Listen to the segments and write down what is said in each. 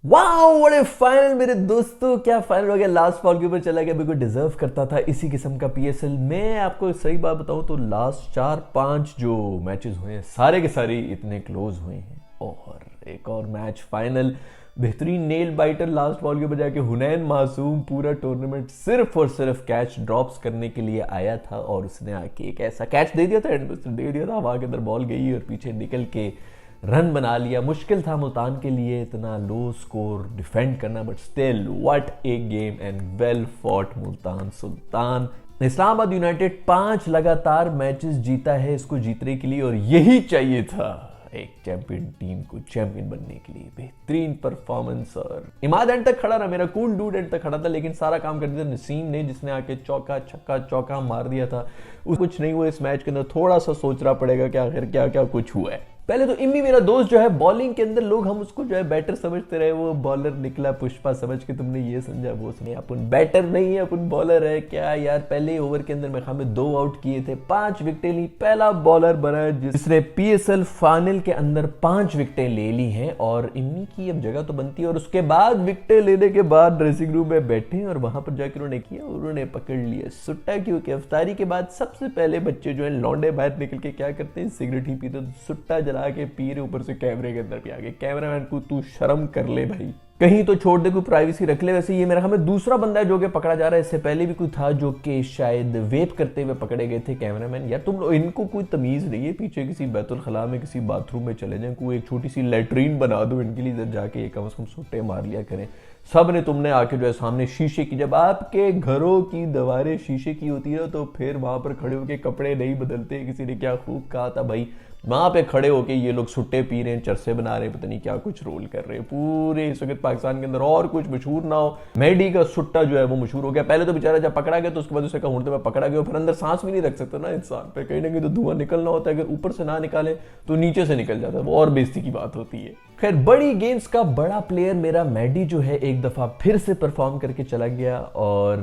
Wow what A final मेरे दोस्तों, क्या फाइनल हो गया। लास्ट बॉल के ऊपर चला गया, बिल्कुल डिजर्व करता था इसी किस्म का पीएसएल। मैं आपको सही बात बताऊं तो लास्ट 4-5 जो मैचेस हुए हैं सारे के सारे इतने क्लोज हुए हैं। और एक और मैच फाइनल बेहतरीन नेल बाइटर लास्ट बॉल के ऊपर जाके हुनैन मासूम पूरा टूर्नामेंट सिर्फ और सिर्फ कैच ड्रॉप्स करने के लिए आया था और उसने आके एक ऐसा कैच दे दिया था, एंड में दे दिया था, हवा के अंदर बॉल गई और पीछे निकल के रन बना लिया। मुश्किल था मुल्तान के लिए इतना लो स्कोर डिफेंड करना, but still what A game and well fought Multan Sultan. Islamabad United 5 लगातार मैचेस जीता है इसको जीतने के लिए, और यही चाहिए था एक चैंपियन टीम को चैंपियन बनने के लिए। बेहतरीन परफॉर्मेंस, और इमाद एंड तक खड़ा रहा, मेरा कूल डूड एंड तक खड़ा था, लेकिन सारा काम कर दिया नसीम ने, जिसने आके चौका छक्का चौका मार दिया था। कुछ नहीं हुआ इस मैच के अंदर, थोड़ा सा सोचना पड़ेगा कि आखिर क्या क्या कुछ हुआ है। पहले तो इम्मी मेरा दोस्त जो है बॉलिंग के अंदर लोग हम उसको जो है बैटर समझते रहे, वो बॉलर निकला पुष्पा समझ के, तुमने ये समझा वो समझा। अपन बैटर नहीं है, अपन बॉलर है क्या यार। पहले ओवर के अंदर मेरे ख्याल में 2 आउट किए थे, 5 विकेटें ली, पहला बॉलर बना है जिसने पीएसएल फाइनल के अंदर 5 विकेटें ले ली हैं। और इम्मी की अब जगह तो बनती है, और उसके बाद विकेटें लेने के बाद ड्रेसिंग रूम में बैठे और वहां पर जाकर उन्होंने किया, उन्होंने पकड़ लिया सुट्टा। क्योंकि अफ्तारी के बाद सबसे पहले बच्चे जो है लौंडे बाहर निकल के क्या करते हैं, सिगरेट ही पीते, सुट्टा जला के पी रहे, ऊपर से कैमरे के अंदर भी आ गए। कैमरामैन को तू शर्म कर ले भाई, कहीं तो छोड़ दे, कोई प्राइवेसी रख ले। वैसे ये मेरा ख्याल में दूसरा बंदा है जो कि पकड़ा जा रहा है, इससे पहले भी कोई था जो कि शायद वेप करते हुए पकड़े गए थे कैमरामैन। यार तुम लोग, इनको कोई तमीज नहीं है, पीछे किसी बैतुल खला में किसी बाथरूम में चले जाएं, कोई एक छोटी सी लेटरीन बना दो इनके लिए, इधर जाके कम से कम सुट्टे मार लिया करें। सब ने तुमने आके जो है सामने शीशे की, जब आपके घरों की दीवारें शीशे की होती है तो फिर वहां पर खड़े होकर कपड़े नहीं बदलते। किसी ने क्या खूब कहा था भाई, वहां पे खड़े होके ये लोग सुट्टे पी रहे हैं, चरसे बना रहे हैं, पता नहीं क्या कुछ रोल कर रहे हैं पूरे इस वक्त पाकिस्तान के अंदर। और कुछ मशहूर ना हो, मेडी का सुट्टा जो है वो मशहूर हो गया। पहले तो बेचारा जब पकड़ा गया तो उसके बाद उसे कहा उड़ते में पकड़ा गया, फिर अंदर सांस भी नहीं रख सकता ना इंसान पे, कहीं ना कहीं तो धुआं निकलना होता है, अगर ऊपर से ना निकाले तो नीचे से निकल जाता है, वो और बेइज्जती की बात होती है। खैर बड़ी गेम्स का बड़ा प्लेयर मेरा मेडी जो है एक दफा फिर से परफॉर्म करके चला गया, और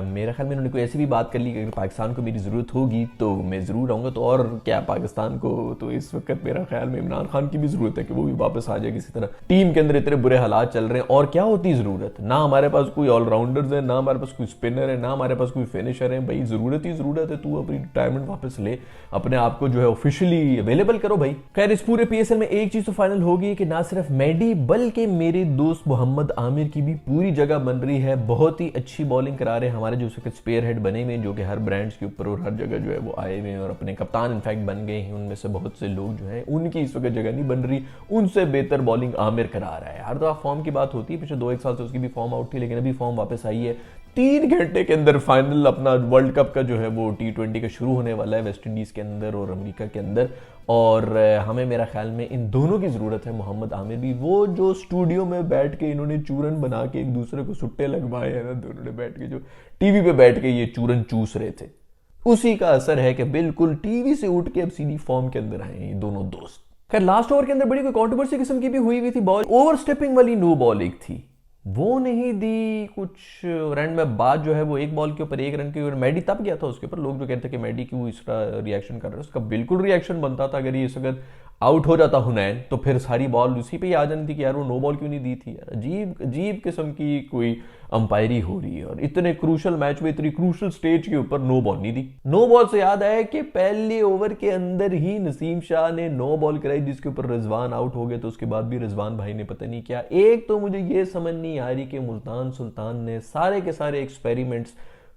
मेरा ख्याल में उन्होंने कोई ऐसी भी बात कर ली कि अगर पाकिस्तान को मेरी जरूरत होगी तो मैं जरूर आऊंगा। तो और क्या, पाकिस्तान को तो इस वक्त मेरा ख्याल में इमरान खान की भी जरूरत है कि वो भी वापस आ जाए किसी तरह। टीम के अंदर इतने बुरे हालात चल रहे हैं, और क्या होती जरूरत, ना हमारे पास कोई ऑलराउंडर्स है, ना हमारे पास कोई स्पिनर है, ना हमारे पास कोई फिनिशर है। भाई जरूरत ही जरूरत है, तू अपनी रिटायरमेंट वापस ले, अपने आप को जो है ऑफिशियली अवेलेबल करो भाई। खैर इस पूरे पीएसएल में एक चीज तो फाइनल होगी कि ना सिर्फ मेडी बल्कि मेरे दोस्त मोहम्मद आमिर की भी पूरी जगह बन रही है। बहुत ही अच्छी बॉलिंग करा रहे हैं हमारे जो स्पेयर हेड बने हुए, जो कि हर ब्रांड्स के ऊपर और हर जगह जो है वो आए हुए हैं, और अपने कप्तान इनफैक्ट बन गए हैं। उनमें से बहुत से लोग जो हैं उनकी इस वक्त जगह नहीं बन रही, उनसे बेहतर बॉलिंग आमिर करा रहा है। हर दफा फॉर्म की बात होती है, पिछले 2-1 साल से उसकी भी फॉर्म आउट थी, लेकिन अभी फॉर्म वापस आई है। 3 घंटे के अंदर फाइनल अपना वर्ल्ड कप का जो है वो T20 का शुरू होने वाला है, वेस्ट इंडीज के अंदर और अमेरिका के अंदर। और हमें मेरा ख्याल में इन दोनों की जरूरत है। मोहम्मद आमिर भी, वो जो स्टूडियो में बैठ के इन्होंने चूरन बना के एक दूसरे को सुट्टे लगवाए हैं ना, दोनों ने बैठ के जो टीवी पे बैठ के ये चूरन चूस रहे थे, उसी का असर है कि बिल्कुल टीवी से उठ के अब सीधी फॉर्म के अंदर आए ये दोनों दोस्त। खैर लास्ट ओवर के अंदर बड़ी कोई कंट्रोवर्सी किस्म की भी हुई थी, बॉल ओवर स्टेपिंग वाली नो बॉल एक थी, वो नहीं दी कुछ रन में बाद जो है वो एक बॉल के ऊपर 1 रन के ऊपर मेडी तब गया था उसके ऊपर। लोग जो कहते थे कि मेडी क्यों इस तरह रिएक्शन कर रहा है, उसका बिल्कुल रिएक्शन बनता था। अगर ये इस वक्त आउट हो जाता हुनैन तो फिर सारी बॉल उसी पे ही आ जानी थी कि यार वो नो बॉल क्यों नहीं दी थी। यार अजीब अजीब किस्म की कोई अंपायरी हो रही है, और इतने क्रूशल मैच में इतनी क्रूशल स्टेज के ऊपर नो बॉल नहीं दी। नो बॉल से याद आया कि पहले ओवर के अंदर ही नसीम शाह ने नो बॉल कराई, जिसके ऊपर रिजवान आउट हो गए, तो उसके बाद भी रिजवान भाई ने पता नहीं क्या। एक तो मुझे ये समझ नहीं आ रही कि मुल्तान सुल्तान ने सारे के सारे एक्सपेरिमेंट्स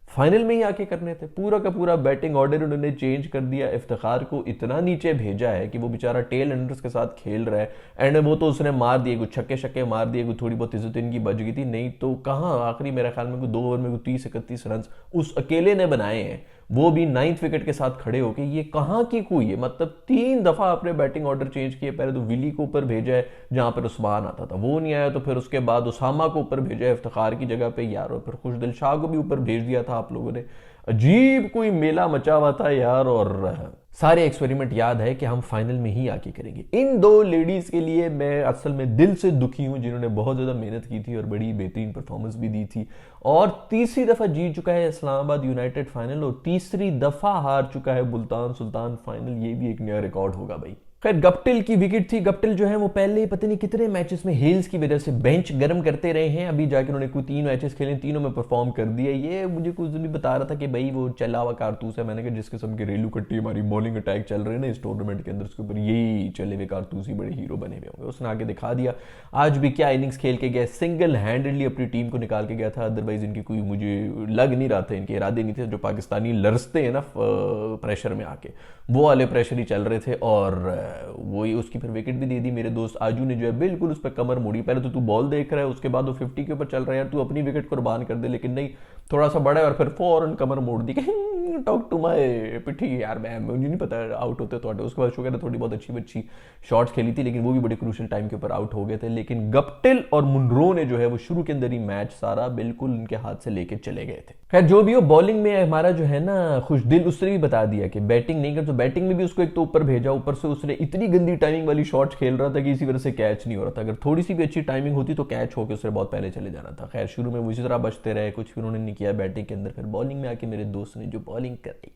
फाइनल में ही आके करने थे। पूरा का पूरा बैटिंग ऑर्डर उन्होंने चेंज कर दिया, इफ्तिखार को इतना नीचे भेजा है कि वो बेचारा टेल एंडर्स के साथ खेल रहा है, एंड वो तो उसने मार दिए, कुछ छक्के शक्के मार दिए, कुछ थोड़ी बहुत इज्जत इनकी बच गई थी, नहीं तो कहाँ आखिरी मेरे ख्याल में 2 ओवर में 30-31 रन उस अकेले ने बनाए हैं, वो भी 9th विकेट के साथ खड़े होके। ये कहाँ की कोई है, मतलब 3 दफा अपने बैटिंग ऑर्डर चेंज किए। पहले तो विली को ऊपर भेजा है जहां पर उस्मान आता था, वो नहीं आया, तो फिर उसके बाद उसामा को ऊपर भेजा है इफ्तिखार की जगह पे यार, और फिर खुशदिल शाह को भी ऊपर भेज दिया था आप लोगों ने। अजीब कोई मेला मचा हुआ था यार, और सारे एक्सपेरिमेंट याद है कि हम फाइनल में ही आके करेंगे। इन 2 लेडीज के लिए मैं असल में दिल से दुखी हूं, जिन्होंने बहुत ज्यादा मेहनत की थी और बड़ी बेहतरीन परफॉर्मेंस भी दी थी, और तीसरी दफा जीत चुका है इस्लामाबाद यूनाइटेड फाइनल, और तीसरी दफा हार चुका है मुल्तान सुल्तान फाइनल। ये भी एक नया रिकॉर्ड होगा भाई। खैर गप्टिल की विकेट थी। गप्टिल जो है वो पहले पता नहीं कितने मैचेस में हेल्स की वजह से बेंच गर्म करते रहे हैं। अभी जाके उन्होंने कोई 3 मैचेस खेले, तीनों में परफॉर्म कर दिया। ये मुझे कुछ भी बता रहा था कि भाई वो चला हुआ कारतूस है। मैंने कहा जिस किस्म के रेलू कट्टी हमारी बॉलिंग अटैक चल रहे हैं ना इस टूर्नामेंट के अंदर, उसके ऊपर यही चले हुए कारतूस ही बड़े हीरो बने हुए होंगे। उसने आगे दिखा दिया। आज भी क्या इनिंग्स खेल के गया, सिंगल हैंडेडली अपनी टीम को निकाल के गया था। अदरवाइज इनकी कोई मुझे लग नहीं रहा था, इनके इरादे नहीं थे। जो पाकिस्तानी लरसते हैं ना प्रेशर में आके, वो वाले प्रेशर ही चल रहे थे। और वही उसकी फिर विकेट भी दे दी। मेरे दोस्त आजू ने जो है बिल्कुल उस पर कमर मोड़ी। पहले तो तू बॉल देख रहा है, उसके बाद वो 50 के ऊपर चल रहा है, यार तू अपनी विकेट कुर्बान कर दे। लेकिन नहीं, थोड़ा सा बड़ा है और फिर फौरन कमर मोड़ दी। टॉक टू माय पिठी यार, मैं मुझे नहीं पता आउट होते तो। उसके बाद शुक्र है थोड़ी बहुत अच्छी शॉट्स खेली थी, लेकिन वो भी बड़े क्रूशियल टाइम के ऊपर आउट हो गए थे। लेकिन गप्टिल और मुनरो ने जो है वो शुरू के अंदर ही मैच सारा बिल्कुल उनके हाथ से लेके चले गए थे। खैर जो भी हो, बॉलिंग में हमारा जो है ना खुशदिल, उसने भी बता दिया कि बैटिंग नहीं कर। तो बैटिंग में भी उसको एक तो ऊपर भेजा, ऊपर से उसने इतनी गंदी टाइमिंग वाली शॉट्स खेल रहा था कि इसी वजह से कैच नहीं हो रहा था। अगर थोड़ी सी भी अच्छी टाइमिंग होती तो कैच होकर उससे बहुत पहले चले जाना था। खैर शुरू में वो इसी तरह बचते रहे, कुछ भी उन्होंने नहीं किया बैटिंग के अंदर। फिर बॉलिंग में आके मेरे दोस्त ने जो बॉलिंग कराई,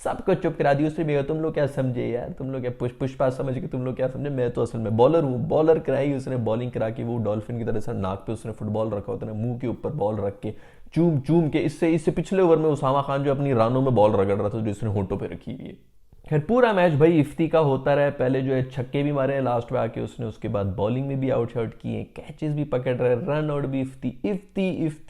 सबको चुप करा दी। उसने भी तुम लोग क्या समझे यार, तुम लोग क्या पुष्पा समझ के तुम लोग क्या समझे, मैं तो असल में बॉलर हूँ। बॉलर कराई उसने, बॉलिंग करा के वो डॉल्फिन की तरह से नाक पे उसने फुटबॉल रखा होता है, मुंह के ऊपर बॉल रख के चूम चूम के। इससे पिछले ओवर में उसामा खान जो अपनी रानों में बॉल रगड़ रहा था, जो इसने होंठों पे रखी हुई है। खैर पूरा मैच भाई इफ्ती का होता रहा। पहले जो है छक्के भी मारे लास्ट में आके उसने, उसके बाद बॉलिंग में भी आउट शॉट किए, कैचेस भी पकड़ रहे, रन आउट भी इफ्ती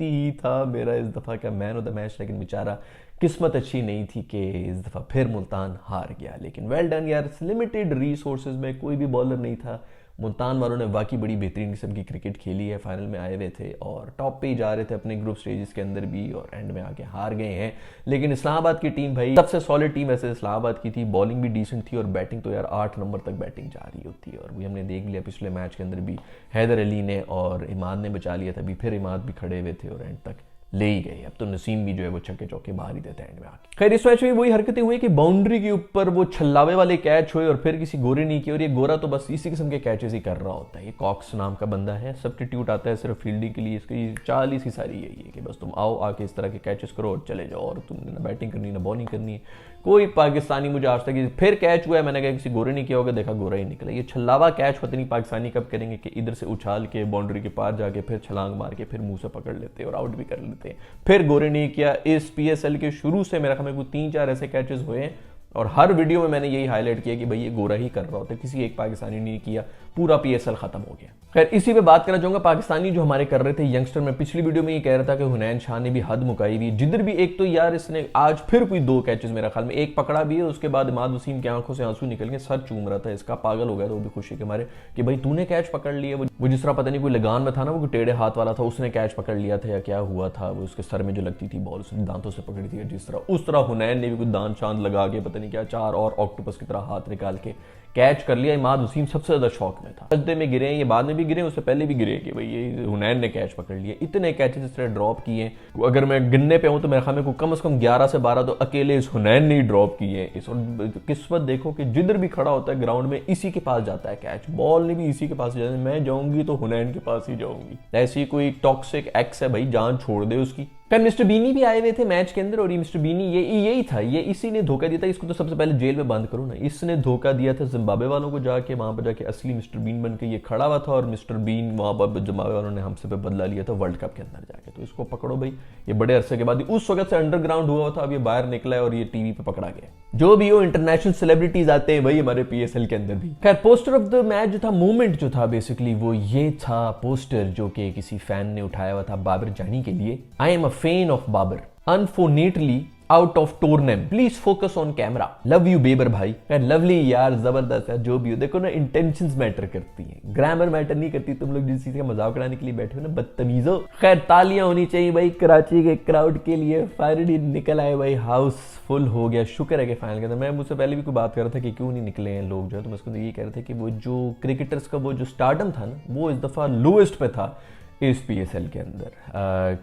ही था मेरा इस दफ़ा का मैन ऑफ द मैच। लेकिन बेचारा किस्मत अच्छी नहीं थी कि इस दफ़ा फिर मुल्तान हार गया। लेकिन वेल डन यार, लिमिटेड रिसोर्सेज में कोई भी बॉलर नहीं था। मुल्तान वालों ने वाकई बड़ी बेहतरीन किस्म की क्रिकेट खेली है। फाइनल में आए हुए थे और टॉप पे ही जा रहे थे अपने ग्रुप स्टेजेस के अंदर भी, और एंड में आके हार गए हैं। लेकिन इस्लामाबाद की टीम भाई सबसे सॉलिड टीम ऐसे इस्लामाबाद की थी। बॉलिंग भी डिसेंट थी और बैटिंग तो यार 8 नंबर तक बैटिंग जा रही होती है। और वही हमने देख लिया पिछले मैच के अंदर भी, हैदर अली ने और इमाद ने बचा लिया था। अभी फिर इमाद भी खड़े हुए थे और एंड तक ले ही गए। अब तो नसीम भी जो है वो छक्के चौके बाहर ही देते हैं एंड में आके। खैर इस मैच में वही हरकतें हुई कि बाउंड्री के ऊपर वो छल्लावे वाले कैच हुए और फिर किसी गोरे नहीं किए। और ये गोरा तो बस इसी किस्म के कैचेस ही कर रहा होता है। ये कॉक्स नाम का बंदा है, सब्स्टिट्यूट आता है सिर्फ फील्डिंग के लिए। इसकी चाल ही सारी यही है कि बस तुम आओ, आके इस तरह के कैचेस करो और चले जाओ। और तुमने ना बैटिंग करनी ना बॉलिंग करनी है। कोई पाकिस्तानी मुझे आज तक फिर कैच हुआ है, मैंने कहा किसी गोरे नहीं किया होगा, देखा गोरा ही निकला। ये छल्लावा कैच पता नहीं पाकिस्तानी कब करेंगे कि इधर से उछाल के बाउंड्री के पार जाके फिर छलांग मार के फिर मुंह से पकड़ लेते और आउट भी कर लेते हैं। फिर गोरे नहीं किया। इस PSL के शुरू से मेरा ख्याल में कोई 3-4 ऐसे कैचेस हुए हैं और हर वीडियो में मैंने यही हाईलाइट किया कि भाई ये गोरा ही कर रहा होता है, किसी एक पाकिस्तानी ने किया, पूरा PSL खत्म हो गया। खैर इसी पे बात करना चाहूंगा पाकिस्तानी जो हमारे कर रहे थे यंगस्टर। में पिछली वीडियो में ये कह रहा था कि हुनैन शाह ने भी हद मुकाई हुई। जिधर भी एक तो यार इसने आज फिर कोई 2 कैचेस मेरा ख्याल में, एक पकड़ा भी है, उसके बाद इमाद वसीम की आंखों से आंसू निकल के सर चूम रहा था इसका, पागल हो गया था वो भी खुशी के मारे कि भाई तूने कैच पकड़ लिया। वो जिस तरह पता नहीं कोई लगान में था ना, वो टेढ़े हाथ वाला था, उसने कैच पकड़ लिया था या क्या हुआ था, वो उसके सर में जो लगती थी बॉल उसने दांतों से पकड़ी थी जिस तरह, उस तरह हुनैन ने भी कोई दांत शांत लगा के पता नहीं क्या 4 और ऑक्टोपस की तरह हाथ निकाल के कैच कर लिया। इमाद वसीम सबसे ज्यादा शौक में था। सजदे में गिरे, ये बाद में भी गिरे, उससे पहले भी गिरे कि भाई ये हुनैन ने कैच पकड़ लिया। इतने कैचेस इस तरह ड्रॉप किए, अगर मैं गिनने पे हूं तो मेरे ख्याल में कम से कम 11 से 12 तो अकेले इस हुनैन ने ही ड्रॉप किए इस। और किस्मत देखो कि जिधर भी खड़ा होता है ग्राउंड में इसी के पास जाता है कैच, बॉल ने भी इसी के पास जाता है। मैं जाऊंगी तो हुनैन के पास ही जाऊंगी। ऐसी कोई टॉक्सिक एक्स है भाई, जान छोड़ दे उसकी। फिर मिस्टर बीनी भी आए हुए थे मैच के अंदर और ये मिस्टर बीनी यही था, ये इसी ने धोखा दिया था। इसको तो सबसे पहले जेल में बंद करो ना। इसने धोखा दिया था जिम्बाब्वे वालों को, जाके वहां पर जाके असली मिस्टर बीन बन के ये खड़ा हुआ था और मिस्टर बीन वहां पर जिम्बाब्वे वालों ने हमसे पे बदला लिया था वर्ल्ड कप के अंदर जाके। तो इसको पकड़ो भाई, ये बड़े अरसे के बाद उस वक्त से अंडरग्राउंड हुआ था, अब ये बाहर निकला है और ये टीवी पे पकड़ा गया। जो भी हो, इंटरनेशनल सेलिब्रिटीज आते हैं भाई हमारे PSL के अंदर भी। खैर पोस्टर ऑफ द मैच जो था, मूवमेंट जो था बेसिकली वो ये था पोस्टर जो कि किसी फैन ने उठाया हुआ था बाबर जानी के लिए। I am a fan of Babar, unfortunately out of tournament, please focus on camera, love you Weber भाई। खैर लवली यार, जबरदस्त है। जो भी हो, देखो ना इंटेंशंस मैटर करती हैं, ग्रामर मैटर नहीं करती। तुम लोग जिस चीज का मजाक उड़ाने के लिए बैठे हो ना, बदतमीजो। खैर तालियां होनी चाहिए भाई कराची के क्राउड के लिए। फाइनली निकल आए भाई, हाउस फुल हो गया। शुक्र है कि फाइनल के अंदर, मैं मुझसे पहले भी कोई बात कर रहा था कि क्यों नहीं निकले हैं लोग जो है, तो मैं उसको ये कह रहा था कि वो जो क्रिकेटर्स का वो जो स्टारडम था ना, वो इस दफा लोएस्ट पे था इस PSL के अंदर।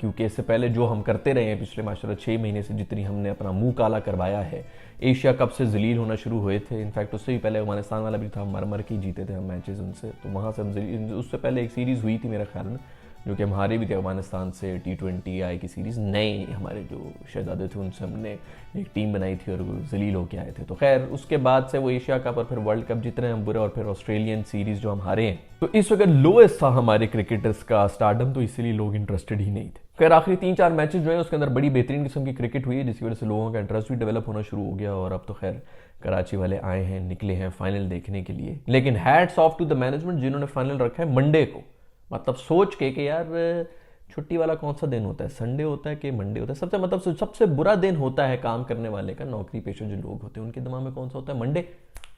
क्योंकि इससे पहले जो हम करते रहे हैं पिछले माशाल्लाह 6 महीने से, जितनी हमने अपना मुंह काला करवाया है, एशिया कप से जलील होना शुरू हुए थे। इनफैक्ट उससे भी पहले अफगानिस्तान वाला भी था, मर मर के जीते थे हम मैचेस उनसे, तो वहाँ से हम उससे पहले एक सीरीज़ हुई थी मेरा ख्याल में जो कि हम हारे भी थे अफगानिस्तान से T20 की सीरीज़। नए हमारे जो शहजादे थे उनसे हमने एक टीम बनाई थी और जलील होके आए थे। तो खैर उसके बाद से वो एशिया कप और फिर वर्ल्ड कप जितने हम बुरे, और फिर ऑस्ट्रेलियन सीरीज़ जो हम हारे हैं, तो इस वक्त लोएस्ट था हमारे क्रिकेटर्स का स्टारडम, तो इसीलिए लोग इंटरेस्टेड ही नहीं थे। खैर आखिरी 3-4 मैचेस जो है उसके अंदर बड़ी बेहतरीन किस्म की क्रिकेट हुई है, जिसकी वजह से लोगों का इंटरेस्ट भी डेवलप होना शुरू हो गया। और अब तो खैर कराची वाले आए हैं, निकले हैं फाइनल देखने के लिए। लेकिन hats off to the management जिन्होंने फाइनल रखा है मंडे को, मतलब सोच के कि यार छुट्टी वाला कौन सा दिन होता है, संडे होता है कि मंडे होता है। सबसे बुरा दिन होता है काम करने वाले का, नौकरी पेशा जो लोग होते हैं उनके दिमाग में कौन सा होता है,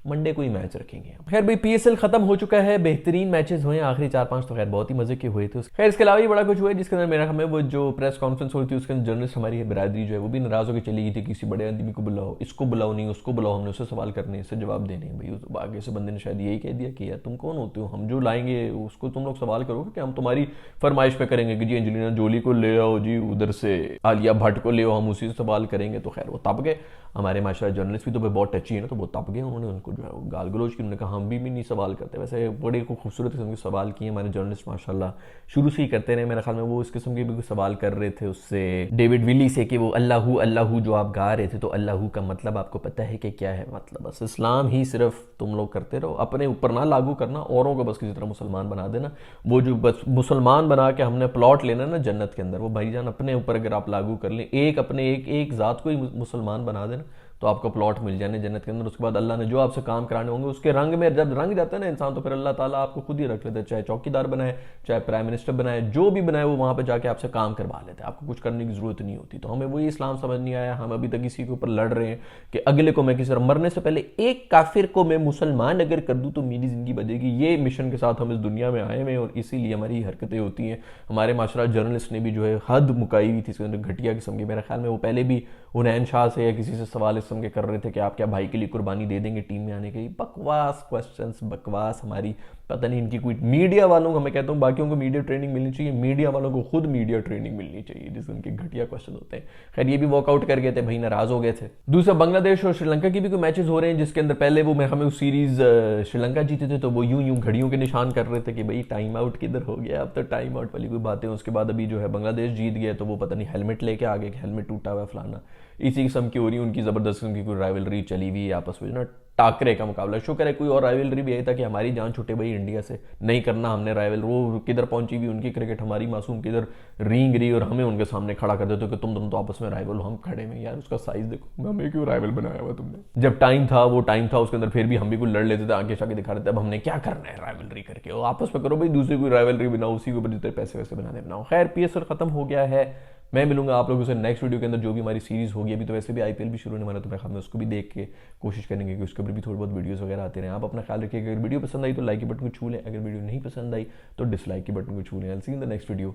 मंडे को ही मैच रखेंगे। खैर भाई PSL खत्म हो चुका है, बेहतरीन मैचेस हुए हैं, आखिरी 4-5 तो खैर बहुत ही मजे के हुए थे। खैर इसके अलावा भी बड़ा कुछ हुआ है, जिसके अंदर मेरा हमें वो जो प्रेस कॉन्फ्रेंस हुई थी उसके अंदर जर्नलिस्ट हमारी बिरादरी जो है वो भी नाराज होकर चली गई थी, किसी बड़े आदमी को बुलाओ, इसको बुलाओ नहीं उसको बुलाओ, हमने उससे सवाल करने इससे जवाब देने। भाई आगे से बंदे ने शायद यही कह दिया कि यार तुम कौन होते हो, हम जो लाएंगे उसको तुम लोग सवाल करोगे कि हम तुम्हारी फरमाइश पे करेंगे कि जी एंजेलिना जोली को ले आओ, जी उधर से आलिया भट्ट को ले आओ, हम उसी से सवाल करेंगे। तो खैर वो तब गए, हमारे माशा जर्नलिस्ट भी तो बहुत टची है ना, तो वो तब गए, उन्होंने उनको जो है गाल गलोच की, उन्होंने कहा हम भी नहीं सवाल करते। वैसे बड़े को खूबसूरत किस्म के सवाल किए हमारे जर्नलिस्ट माशाल्लाह, शुरू से ही करते रहे। मेरे ख्याल में वो इस किस्म के भी सवाल कर रहे थे उससे डेविड विली से कि वो अल्लाहू अल्लाहू जो आप गा रहे थे, तो अल्लाहू का मतलब आपको पता है कि क्या है? मतलब बस इस्लाम ही सिर्फ तुम लोग करते रहो, अपने ऊपर ना लागू करना, औरों को बस किसी तरह मुसलमान बना देना। वो जो बस मुसलमान बना के हमने प्लॉट लेना ना जन्नत के अंदर, वो भाईजान अपने ऊपर अगर आप लागू कर लें, एक ज़ात को ही मुसलमान बना देना, तो आपको प्लॉट मिल जाने जन्नत के अंदर। उसके बाद अल्लाह ने जो आपसे काम कराने होंगे उसके रंग में जब रंग जाता है ना इंसान, तो फिर अल्लाह ताला आपको खुद ही रख लेता है, चाहे चौकीदार बनाए, चाहे प्राइम मिनिस्टर बनाए, जो भी बनाए वो वहां पे जाके आपसे काम करवा लेते हैं, आपको कुछ करने की जरूरत नहीं होती। तो हमें वही इस्लाम समझ नहीं आया, हम अभी तक इसी के ऊपर लड़ रहे हैं कि अगले को मैं किसी मरने से पहले एक काफिर को मैं मुसलमान अगर कर दूं तो मेरी जिंदगी बचेगी। ये मिशन के साथ हम इस दुनिया में आए हुए और इसीलिए हमारी हरकतें होती हैं। हमारे माशरा जर्नलिस्ट ने भी जो है हद मुकाई हुई थी इसके अंदर, घटिया किस्म की। मेरे ख्याल में वो पहले भी उनैन शाह से या किसी से सवाल इस के कर रहे थे कि आप क्या भाई के लिए कुर्बानी दे देंगे टीम में आने के लिए। बकवास क्वेश्चंस, बकवास। हमारी पता नहीं इनकी कोई, मीडिया वालों को, मैं कहता हूँ बाकियों को मीडिया ट्रेनिंग मिलनी चाहिए, मीडिया वालों को खुद मीडिया ट्रेनिंग मिलनी चाहिए, जिससे उनके घटिया क्वेश्चन होते हैं। खैर ये भी वॉकआउट कर गए थे भाई, नाराज हो गए थे। दूसरा बांग्लादेश और श्रीलंका की भी कोई मैचेस हो रहे हैं, जिसके अंदर पहले वो हमें उस सीरीज श्रीलंका जीते थे तो वो यूं घड़ियों के निशान कर रहे थे कि भाई टाइम आउट किधर हो गया, अब तो टाइम आउट वाली कोई बातें। उसके बाद अभी जो है बांग्लादेश जीत गया तो वो पता नहीं हेलमेट लेके आ गए, हेलमेट टूटा हुआ फलाना, इसी किस्म की हो रही है उनकी जबरदस्त किस्म की कोई राइवलरी चली हुई है आपस में ना, टाकरे का मुकाबला। शुक्र है कोई और राइवलरी भी आई था कि हमारी जान छूटे भाई इंडिया से नहीं करना हमने राइवल। वो किधर पहुंची हुई उनकी क्रिकेट, हमारी मासूम किधर रींग रही और हमें उनके सामने खड़ा कर देते कि तुम दोनों तो आपस में राइवल हो, हम खड़े में यार उसका साइज देखो, हमें क्यों राइवल बनाया हुआ तुमने। जब टाइम था वो टाइम था उसके अंदर फिर भी हम भी कोई लड़ लेते थे, आगे शाके दिखा रहे थे। अब हमने क्या करना है राइवलरी करके, वो आपस में करो भाई, दूसरी कोई राइवलरी बनाओ, उसी के ऊपर जितने पैसे वैसे बनाने बनाओ। खैर PSL खत्म हो गया है, मैं मिलूंगा आप लोगों से नेक्स्ट वीडियो के अंदर, जो भी हमारी सीरीज होगी। अभी तो वैसे भी IPL भी शुरू होने वाला है, तो मैं ख्याल में उसको भी देख के कोशिश करेंगे कि उसके ऊपर भी थोड़ी बहुत वीडियोस वगैरह आते रहे। आप अपना ख्याल रखिएगा, अगर वीडियो पसंद आई तो लाइक के बटन को छू लें, अगर वीडियो नहीं पसंद आई तो डिसलाइक के बटन को छू लें। I will see in the next video.